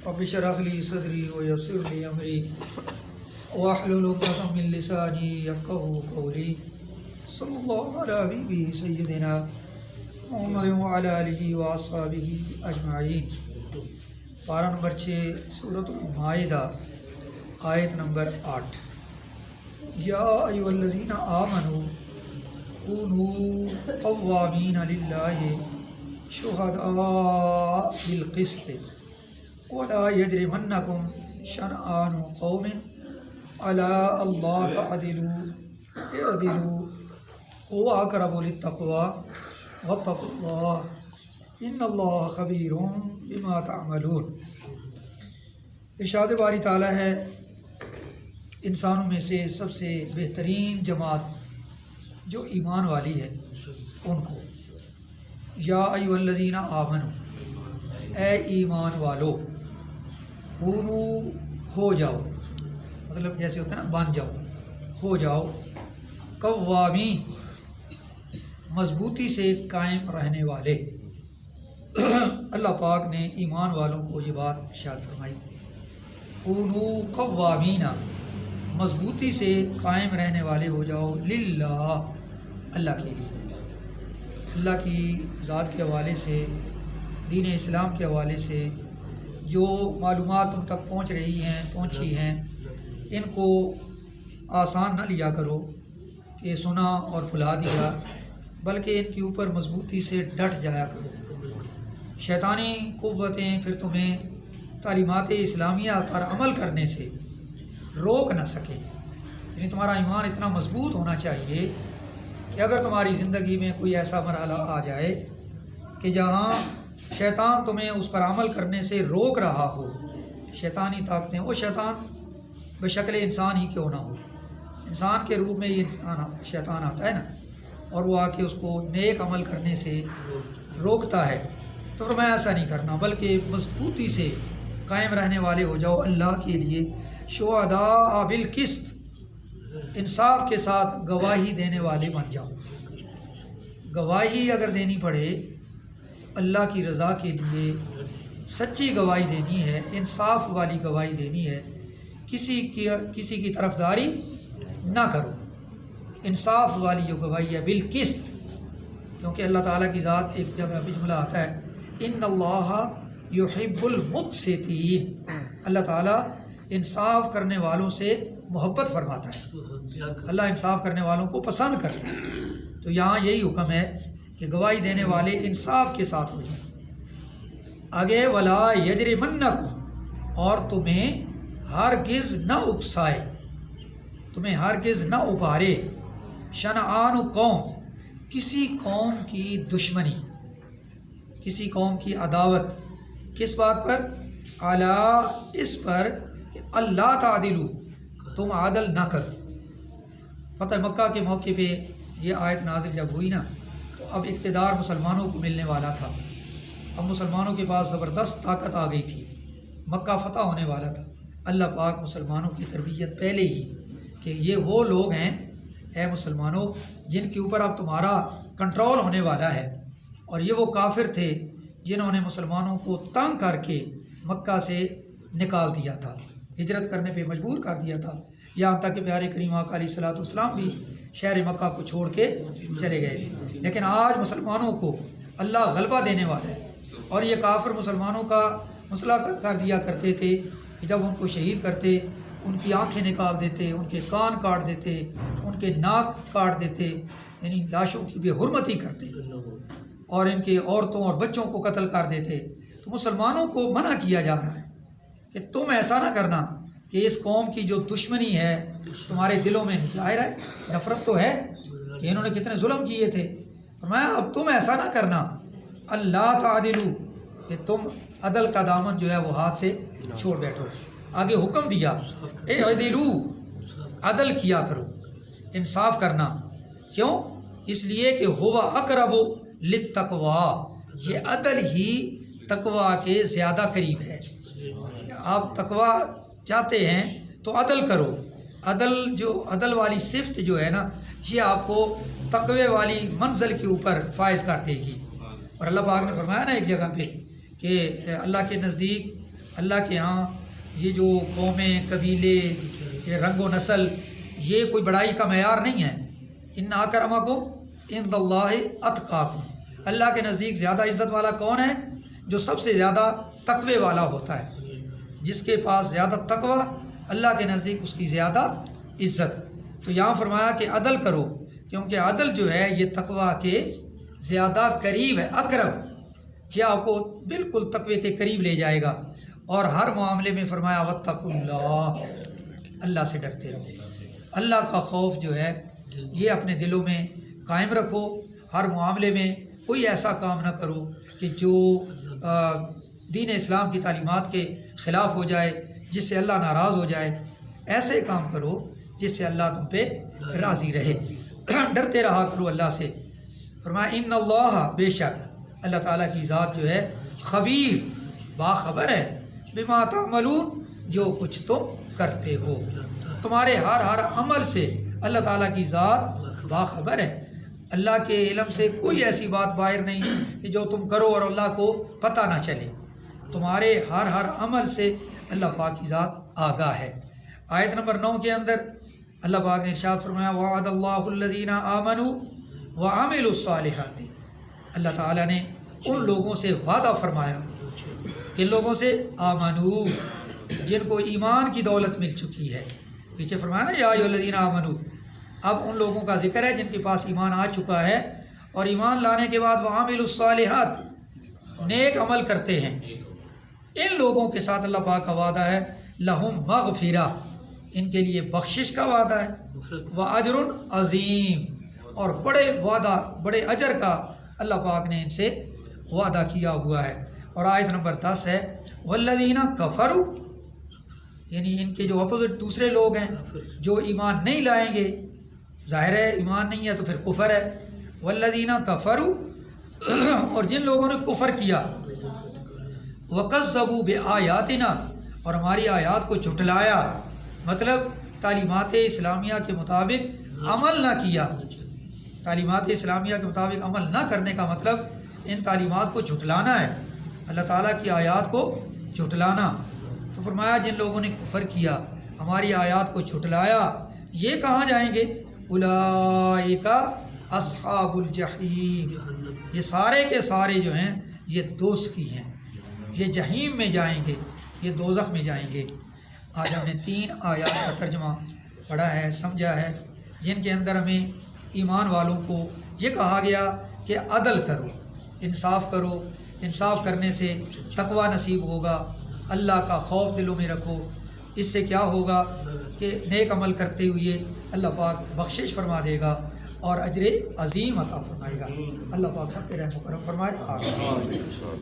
رب اشرح لي صدري ويسر لي امري واحلل عقدة من لساني يفقهوا قولي صلی اللہ علیہ حبیبہ سیدنا محمد وعلی آلہ واصحابہ اجمعین۔ پارہ نمبر 6 سورۃ المائدہ آیت نمبر 8۔ یا ایھا الذین آمنوا کونوا قوامین للہ شہداء بالقسط ولا یجرمنکم شنآن قوم علی اللہ تعدلوا اعدلوا هو اقرب للتقوى واتقوا اللہ ان اللہ خبیر بما تعملون۔ ارشاد باری تعالیٰ ہے انسانوں میں سے سب سے بہترین جماعت جو ایمان والی ہے ان کو، یا ایھا الذین آمنوا، اے ایمان والو، کونو ہو جاؤ، مطلب جیسے ہوتا ہے نا بن جاؤ، ہو جاؤ، قوامین مضبوطی سے قائم رہنے والے۔ اللہ پاک نے ایمان والوں کو یہ بات ارشاد فرمائی، کونو قوامین، مضبوطی سے قائم رہنے والے ہو جاؤ، للہ، اللہ کے لیے، اللہ کی ذات کے حوالے سے، دین اسلام کے حوالے سے جو معلومات تم تک پہنچی ہیں ان کو آسان نہ لیا کرو کہ سنا اور بھلا دیا، بلکہ ان کے اوپر مضبوطی سے ڈٹ جایا کرو۔ شیطانی قوتیں پھر تمہیں تعلیمات اسلامیہ پر عمل کرنے سے روک نہ سکیں، یعنی تمہارا ایمان اتنا مضبوط ہونا چاہیے کہ اگر تمہاری زندگی میں کوئی ایسا مرحلہ آ جائے کہ جہاں شیطان تمہیں اس پر عمل کرنے سے روک رہا ہو، شیطانی طاقتیں، وہ شیطان بشکل انسان ہی کیوں نہ ہو، انسان کے روپ میں یہ شیطان آتا ہے نا، اور وہ آ کے اس کو نیک عمل کرنے سے روکتا ہے، تو فرمایا ایسا نہیں کرنا، بلکہ مضبوطی سے قائم رہنے والے ہو جاؤ اللہ کے لیے، شہداء بالقسط، انصاف کے ساتھ گواہی دینے والے بن جاؤ۔ گواہی اگر دینی پڑے اللہ کی رضا کے لیے، سچی گواہی دینی ہے، انصاف والی گواہی دینی ہے، کسی کی طرفداری نہ کرو، انصاف والی جو گواہی ہے بالقسط، کیونکہ اللہ تعالیٰ کی ذات، ایک جگہ بھی جملہ آتا ہے ان اللہ یحب المقسطین، اللہ تعالیٰ انصاف کرنے والوں سے محبت فرماتا ہے، اللہ انصاف کرنے والوں کو پسند کرتا ہے۔ تو یہاں یہی حکم ہے کہ گواہی دینے والے انصاف کے ساتھ ہو جائیں۔ آگے ولا یجرمنکم، اور تمہیں ہرگز نہ اکسائے، تمہیں ہرگز نہ ابھارے، شنآن قوم، کسی قوم کی دشمنی، کسی قوم کی عداوت، کس بات پر؟ اعلیٰ، اس پر کہ اللہ تعدلو، تم عدل نہ کرو۔ فتح مکہ کے موقع پہ یہ آیت نازل جب ہوئی نا، تو اب اقتدار مسلمانوں کو ملنے والا تھا، اب مسلمانوں کے پاس زبردست طاقت آ گئی تھی، مکہ فتح ہونے والا تھا۔ اللہ پاک مسلمانوں کی تربیت پہلے ہی کہ یہ وہ لوگ ہیں اے مسلمانوں جن کے اوپر اب تمہارا کنٹرول ہونے والا ہے، اور یہ وہ کافر تھے جنہوں نے مسلمانوں کو تنگ کر کے مکہ سے نکال دیا تھا، ہجرت کرنے پہ مجبور کر دیا تھا، یہاں تک کہ پیارے کریم آقا علیہ الصلوۃ والسلام بھی شہر مکہ کو چھوڑ کے چلے گئے تھے۔ لیکن آج مسلمانوں کو اللہ غلبہ دینے والا ہے، اور یہ کافر مسلمانوں کا مسئلہ کر دیا کرتے تھے کہ جب ان کو شہید کرتے، ان کی آنکھیں نکال دیتے، ان کے کان کاٹ دیتے، ان کے ناک کاٹ دیتے، یعنی لاشوں کی بے حرمتی کرتے، اور ان کے عورتوں اور بچوں کو قتل کر دیتے۔ تو مسلمانوں کو منع کیا جا رہا ہے کہ تم ایسا نہ کرنا کہ اس قوم کی جو دشمنی ہے تمہارے دلوں میں ظاہر ہے، نفرت تو ہے کہ انہوں نے کتنے ظلم کیے تھے، فرمایا اب تم ایسا نہ کرنا، اللہ تعدلو، کہ تم عدل کا دامن جو ہے وہ ہاتھ سے چھوڑ بیٹھو۔ آگے حکم دیا اعدلو، عدل کیا کرو، انصاف کرنا، کیوں؟ اس لیے کہ ہوا اقرب للتقوی، یہ عدل ہی تقوی کے زیادہ قریب ہے۔ آپ تقوی چاہتے ہیں تو عدل کرو، عدل والی صفت جو ہے نا یہ آپ کو تقوی والی منزل کے اوپر فائز کر دے گی۔ اور اللہ پاک نے فرمایا نا ایک جگہ پہ کہ اللہ کے نزدیک اللہ کے ہاں یہ جو قومیں، قبیلے، یہ رنگ و نسل، یہ کوئی بڑائی کا معیار نہیں ہے۔ ان اکرمکم عند اللہ اتقاکم، اللہ کے نزدیک زیادہ عزت والا کون ہے؟ جو سب سے زیادہ تقوی والا ہوتا ہے۔ جس کے پاس زیادہ تقوی، اللہ کے نزدیک اس کی زیادہ عزت۔ تو یہاں فرمایا کہ عدل کرو، کیونکہ عدل جو ہے یہ تقوی کے زیادہ قریب ہے، اقرب، یہ آپ کو بالکل تقوی کے قریب لے جائے گا۔ اور ہر معاملے میں فرمایا واتقوا اللہ، اللہ سے ڈرتے رہو، اللہ کا خوف جو ہے یہ اپنے دلوں میں قائم رکھو۔ ہر معاملے میں کوئی ایسا کام نہ کرو کہ جو دین اسلام کی تعلیمات کے خلاف ہو جائے، جس سے اللہ ناراض ہو جائے۔ ایسے کام کرو جس سے اللہ تم پہ راضی رہے، ڈرتے رہا کرو اللہ سے۔ فرمایا ان اللہ، بے شک اللہ تعالیٰ کی ذات جو ہے خبیر، باخبر ہے، بما تعملون، جو کچھ تم کرتے ہو، تمہارے ہر عمل سے اللہ تعالیٰ کی ذات باخبر ہے۔ اللہ کے علم سے کوئی ایسی بات باہر نہیں کہ جو تم کرو اور اللہ کو پتہ نہ چلے، تمہارے ہر عمل سے اللہ پاک کی ذات آگاہ ہے۔ آیت نمبر 9 کے اندر اللہ پاک نے ارشاد فرمایا وعد اللہ الذین آمنوا وعملوا الصالحات، اللہ تعالیٰ نے ان لوگوں سے وعدہ فرمایا، کن لوگوں سے؟ آمنو، جن کو ایمان کی دولت مل چکی ہے۔ پیچھے فرمایا نا یا ایھا الذین آمنو، اب ان لوگوں کا ذکر ہے جن کے پاس ایمان آ چکا ہے، اور ایمان لانے کے بعد وعملوا الصالحات، نیک عمل کرتے ہیں۔ ان لوگوں کے ساتھ اللہ پاک کا وعدہ ہے لہم مغفرہ، ان کے لیے بخشش کا وعدہ ہے، واجر عظیم، اور بڑے اجر کا اللہ پاک نے ان سے وعدہ کیا ہوا ہے۔ اور آیت نمبر 10 ہے والذین کفروا، یعنی ان کے جو اپوزٹ دوسرے لوگ ہیں جو ایمان نہیں لائیں گے، ظاہر ہے ایمان نہیں ہے تو پھر کفر ہے۔ والذین کفروا، اور جن لوگوں نے کفر کیا، وکذبوا بآیاتنا، اور ہماری آیات کو جھٹلایا، مطلب تعلیمات اسلامیہ کے مطابق عمل نہ کیا۔ تعلیمات اسلامیہ کے مطابق عمل نہ کرنے کا مطلب ان تعلیمات کو جھٹلانا ہے، اللہ تعالیٰ کی آیات کو جھٹلانا۔ تو فرمایا جن لوگوں نے کفر کیا، ہماری آیات کو جھٹلایا، یہ کہاں جائیں گے؟ اولئک اصحاب الجحیم، یہ سارے کے سارے جو ہیں یہ دوزخ کی ہیں، یہ جہنم میں جائیں گے، یہ دوزخ میں جائیں گے۔ آج ہم نے 3 آیات کا ترجمہ پڑھا ہے، سمجھا ہے، جن کے اندر ہمیں ایمان والوں کو یہ کہا گیا کہ عدل کرو، انصاف کرو، انصاف کرنے سے تقوی نصیب ہوگا، اللہ کا خوف دلوں میں رکھو، اس سے کیا ہوگا کہ نیک عمل کرتے ہوئے اللہ پاک بخشش فرما دے گا اور اجر عظیم عطا فرمائے گا۔ اللہ پاک سب پہ رحم و کرم فرمائے، آمین۔